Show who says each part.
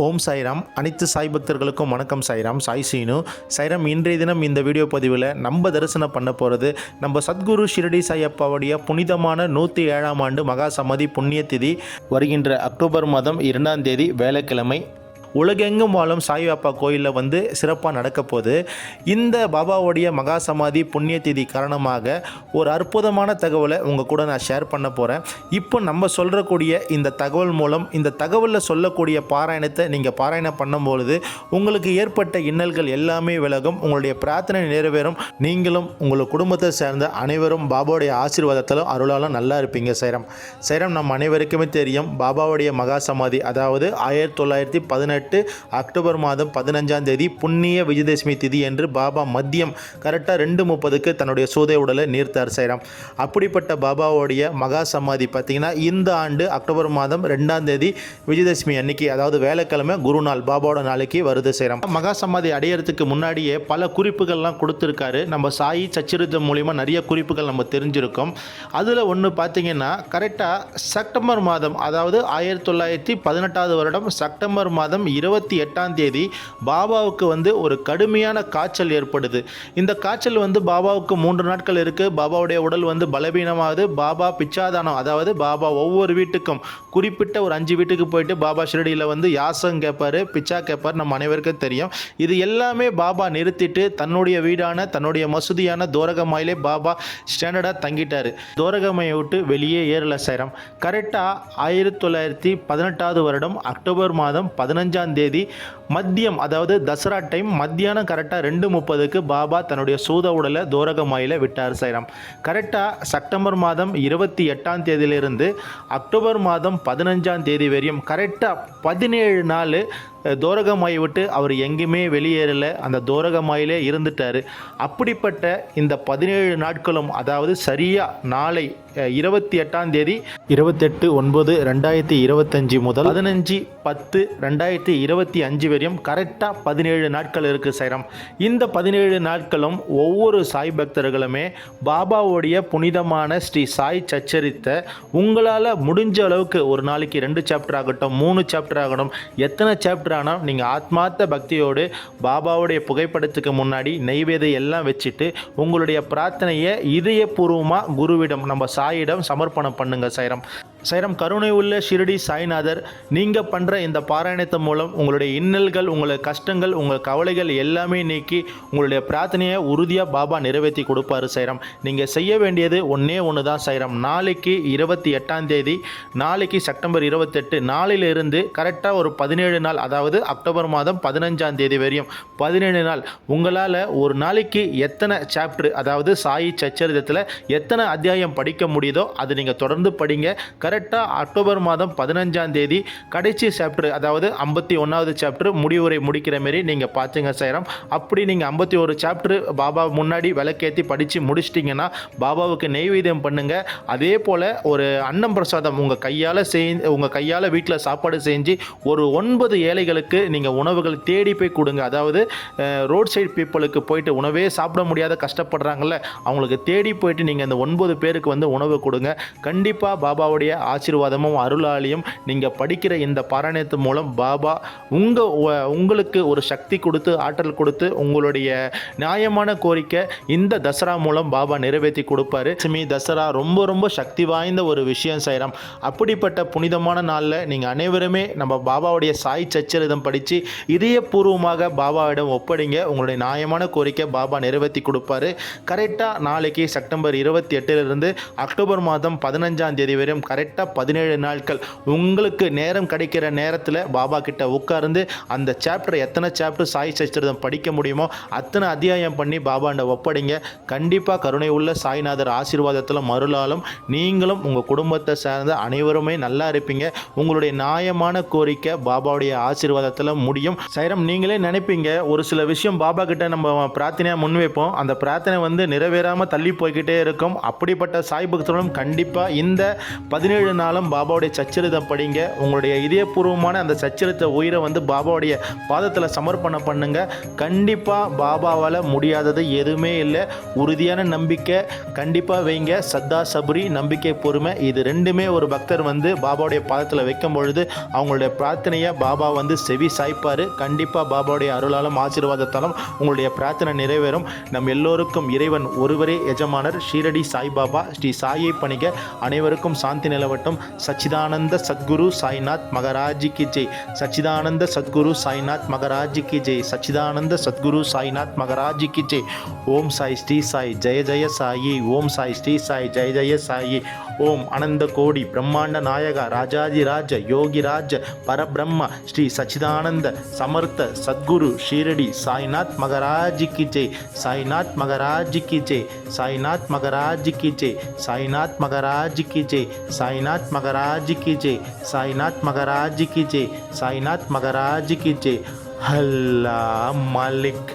Speaker 1: ஓம் சாய்ராம். அனைத்து சாய் பக்தர்களுக்கும் வணக்கம். சாய்ராம், சாய் சீனு. சாய்ராம், இன்றைய தினம் இந்த வீடியோ பதிவில் நம்ம தரிசனம் பண்ண போகிறது நம்ம சத்குரு ஷிரடி சாயப்பாவுடைய புனிதமான 107ஆம் ஆண்டு மகா சமாதி புண்ணிய திதி வருகின்ற அக்டோபர் மாதம் 2ஆம் தேதி வேலைக்கிழமை உலகெங்கும் வாழும் சாய்பாபா கோயிலில் சிறப்பாக நடக்க போகுது. இந்த பாபாவுடைய மகா சமாதி புண்ணிய திதி காரணமாக ஒரு அற்புதமான தகவலை உங்கள் கூட நான் ஷேர் பண்ண போகிறேன். இப்போ நம்ம சொல்கிறக்கூடிய இந்த தகவல் மூலம் இந்த தகவலில் சொல்லக்கூடிய பாராயணத்தை நீங்கள் பாராயணம் பண்ணும்பொழுது உங்களுக்கு ஏற்பட்ட இன்னல்கள் எல்லாமே விலகும், உங்களுடைய பிரார்த்தனை நிறைவேறும். நீங்களும் உங்கள் குடும்பத்தை சேர்ந்த அனைவரும் பாபாவுடைய ஆசீர்வாதத்திலும் அருளாலும் நல்லா இருப்பீங்க. சைரம் நம்ம அனைவருக்குமே தெரியும், பாபாவுடைய மகா சமாதி அதாவது 1918 அக்டோபர் மாதம் 15ஆம் தேதி புண்ணிய விஜயதசமி திதி என்று பாபா மதியம் கரெக்டாக 2:30க்கு தன்னுடைய சூதை உடலை நீர்த்தார். சைராம், அப்படிப்பட்ட பாபாவுடைய மகா சமாதி பார்த்திங்கன்னா இந்த ஆண்டு அக்டோபர் மாதம் 2ஆம் தேதி விஜயதசமி அன்னைக்கு, அதாவது வேலைக்கிழமை குருநாள் பாபாவோட நாளைக்கு வருது. சைராம், மகா சமாதி அடையிறதுக்கு முன்னாடியே பல குறிப்புகள்லாம் கொடுத்துருக்காரு. நம்ம சாயி சச்சரித்தம் மூலிமா நிறைய குறிப்புகள் நம்ம தெரிஞ்சிருக்கோம். அதில் ஒன்று பார்த்திங்கன்னா கரெக்டாக செப்டம்பர் மாதம், அதாவது 1918 வருடம் செப்டம்பர் மாதம் 28ஆம் தேதி பாபாவுக்கு ஒரு கடுமையான காய்ச்சல் ஏற்படுது. இந்த காய்ச்சல் பாபாவுக்கு 3 நாட்கள் இருக்குது. பாபாவுடைய உடல் பலவீனமாகுது. பாபா பிச்சாதானம், அதாவது பாபா ஒவ்வொரு வீட்டுக்கும் குறிப்பிட்ட ஒரு 5 வீட்டுக்கு போயிட்டு பாபா ஷிரடியில் யாசம் கேட்பார், பிச்சா கேட்பார். நம்ம அனைவருக்கும் தெரியும். இது எல்லாமே பாபா நிறுத்திட்டு தன்னுடைய வீடான தன்னுடைய மசூதியான தோரகமாயிலே பாபா ஸ்டாண்டர்டாக தங்கிட்டார். தோரகமாயை விட்டு வெளியே ஏறல. சைராம், கரெக்டாக 1918 வருடம் அக்டோபர் மாதம் 15ஆம் தேதி மதியம், அதாவது தசரா டைம் மத்தியானம் கரெக்டாக 2:30க்கு பாபா தன்னுடைய சூத உடலை தோரகமாயில விட்டார். சைராம், கரெக்டாக செப்டம்பர் மாதம் 28ஆம் தேதியிலிருந்து அக்டோபர் மாதம் 15ஆம் தேதி வரையும் கரெக்டாக 17 நாள் தோரகமாயை விட்டு அவர் எங்கேயுமே வெளியேறலை, அந்த தோரகமாயிலே இருந்துட்டார். அப்படிப்பட்ட இந்த 17 நாட்களும், அதாவது சரியாக நாளை 28ஆம் தேதி 28/9/2025 முதல் 15/10/2025 வரையும் கரெக்டாக 17 நாட்கள் இருக்குது. சைராம், இந்த 17 நாட்களும் ஒவ்வொரு சாய் பக்தர்களுமே பாபாவுடைய புனிதமான ஸ்ரீ சாய் சச்சரித்த உங்களால் முடிஞ்ச அளவுக்கு ஒரு நாளைக்கு 2 சாப்டர் ஆகட்டும், 3 சாப்டர் ஆகட்டும், எத்தனை சாப்டர் ஆனால் நீங்கள் ஆத்மார்த்த பக்தியோடு பாபாவுடைய புகைப்படத்துக்கு முன்னாடி நெய்வேதியம் எல்லாம் வச்சுட்டு உங்களுடைய பிரார்த்தனையை இதயபூர்வமாக குருவிடம், நம்ம சாயிடம் சமர்ப்பணம் பண்ணுங்க. சைராம், கருணை உள்ள ஷிரடி சாய்நாதர் நீங்கள் பண்ணுற இந்த பாராயணத்தின் மூலம் உங்களுடைய இன்னல்கள், உங்களுடைய கஷ்டங்கள், உங்கள் கவலைகள் எல்லாமே நீக்கி உங்களுடைய பிரார்த்தனையை உறுதியாக பாபா நிறைவேற்றி கொடுப்பாரு. சைராம், நீங்கள் செய்ய வேண்டியது ஒன்றே ஒன்று தான். சைராம், நாளைக்கு 28ஆம் தேதி, நாளைக்கு செப்டம்பர் 28, நாளிலிருந்து கரெக்டாக ஒரு 17 நாள், அதாவது அக்டோபர் மாதம் 15ஆம் தேதி வரையும் 17 நாள் உங்களால் ஒரு நாளைக்கு எத்தனை சாப்டர், அதாவது சாயி சச்சரிதத்தில் எத்தனை அத்தியாயம் படிக்க முடியுதோ அது நீங்கள் தொடர்ந்து படிங்க. கரெக்டாக அக்டோபர் மாதம் 15ஆம் தேதி கடைசி சாப்டர், அதாவது 51வது சாப்டர் முடிவுரை முடிக்கிற மாரி நீங்கள் பார்த்துங்க. சைராம், அப்படி நீங்கள் 51 சாப்டர் பாபா முன்னாடி விளக்கேற்றி படித்து முடிச்சிட்டிங்கன்னா பாபாவுக்கு நெய்வேத்தியம் பண்ணுங்கள். அதே போல் ஒரு அன்னம் பிரசாதம் உங்கள் கையால் வீட்டில் சாப்பாடு செஞ்சு ஒரு 9 ஏழைகளுக்கு நீங்கள் உணவுகள் தேடி போய் கொடுங்க. அதாவது ரோட் சைடு பீப்புளுக்கு போயிட்டு உணவே சாப்பிட முடியாத கஷ்டப்படுறாங்கல்ல, அவங்களுக்கு தேடி போயிட்டு நீங்கள் அந்த 9 பேருக்கு உணவு கொடுங்க. கண்டிப்பாக பாபாவுடைய ஆசீர்வாதமும் அருளாளியும் நீங்கள் படிக்கிற இந்த பாராயணத்து மூலம் பாபா உங்களுக்கு ஒரு சக்தி கொடுத்து, ஆற்றல் கொடுத்து, உங்களுடைய நியாயமான கோரிக்கை இந்த தசரா மூலம் பாபா நிறைவேற்றி கொடுப்பாரு. தசரா ரொம்ப ரொம்ப சக்தி வாய்ந்த ஒரு விஷயம். சைராம், அப்படிப்பட்ட புனிதமான நாளில் நீங்கள் அனைவருமே நம்ம பாபாவுடைய சாய் சச்சரிதம் படித்து இதயபூர்வமாக பாபாவிடம் ஒப்படைங்க. உங்களுடைய நியாயமான கோரிக்கை பாபா நிறைவேற்றி கொடுப்பாரு. கரெக்டாக நாளைக்கு செப்டம்பர் 28லிருந்து அக்டோபர் மாதம் 15ஆம் தேதி வரையும் கரெக்டாக 17 நாட்கள் உங்களுக்கு நேரம் கிடைக்கிற நேரத்தில் பாபா கிட்ட உட்கார்ந்து அந்த சாப்டர், எத்தனை சாப்டர் சாய் சச்சரிதம் படிக்க முடியுமோ அத்தனை அத்தியாயம் பண்ணி பாபாண்ட ஒப்படைங்க. கண்டிப்பாக கருணை உள்ள சாய்நாதர் ஆசீர்வாதத்திலும் அருளாலும் நீங்களும் உங்கள் குடும்பத்தை சேர்ந்த அனைவருமே நல்லா இருப்பீங்க. உங்களுடைய நியாயமான கோரிக்கை பாபாவுடைய ஆசீர்வாதத்தில் முடியும். சைராம், நீங்களே நினைப்பீங்க ஒரு சில விஷயம் பாபா கிட்ட நம்ம பிரார்த்தனையாக முன்வைப்போம், அந்த பிரார்த்தனை நிறைவேறாமல் தள்ளி போய்கிட்டே இருக்கும். அப்படிப்பட்ட சாய் பக்தர்களும் கண்டிப்பாக இந்த 17 17 நாளும் பாபாவுடைய சச்சரிதம் படிங்க. உங்களுடைய இதயபூர்வமான அந்த சச்சரித்த உயிரை வந்து பாபாவுடைய பாதத்தில் சமர்ப்பணம் பண்ணுங்க. கண்டிப்பாக பாபாவால் முடியாதது எதுவுமே இல்லை. உறுதியான நம்பிக்கை கண்டிப்பாக வைங்க. சத்தா சபரி, நம்பிக்கை, பொறுமை, இது ரெண்டுமே ஒரு பக்தர் வந்து பாபாவுடைய பாதத்தில் வைக்கும் பொழுது அவங்களுடைய பிரார்த்தனையை பாபா வந்து செவி சாய்ப்பார். கண்டிப்பாக பாபாவுடைய அருளாலும் ஆசீர்வாதத்தாலும் உங்களுடைய பிரார்த்தனை நிறைவேறும். நம் எல்லோருக்கும் இறைவன் ஒருவரே எஜமானர். ஷீரடி சாய்பாபா, ஸ்ரீ சாயை பணிக. அனைவருக்கும் சாந்தி நிலவட்டும். சச்சிதானந்த சத்குரு சாய்நாத் மகராஜி கி ஜெய். சச்சிதானந்த சத்குரு சாய்நாத் மகராஜி கி ஜெய். சச்சிதானந்த சத்குரு சாய்நாத் மகராஜி கி ஜெய். ஓம் சாய் ஸ்ரீ சாய் ஜெய ஜெய சாயி. ஓம் சாய் ஸ்ரீ சாய் ஜெய ஜெய சாயி. ஓம் அனந்த கோடி பிரம்மாண்ட நாயக ராஜாதிராஜ யோகிராஜ பரபிரம்ம ஸ்ரீ சச்சிதானந்த சமர்த்த சத்குரு ஷீரடி சாய்நாத் மகராஜி கி ஜெய். சாய்நாத் மகராஜி கி ஜெய். சாய்நாத் மகராஜி கி ஜெய். சாய்நாத் மகராஜி கி ஜெய். சாய்நாத் மகராஜி கி ஜெய். சாய்நாத் மகராஜி கி ஜெய். சாய்நாத் மகராஜி கி ஜெய். அல்லாஹ் மாலிக்.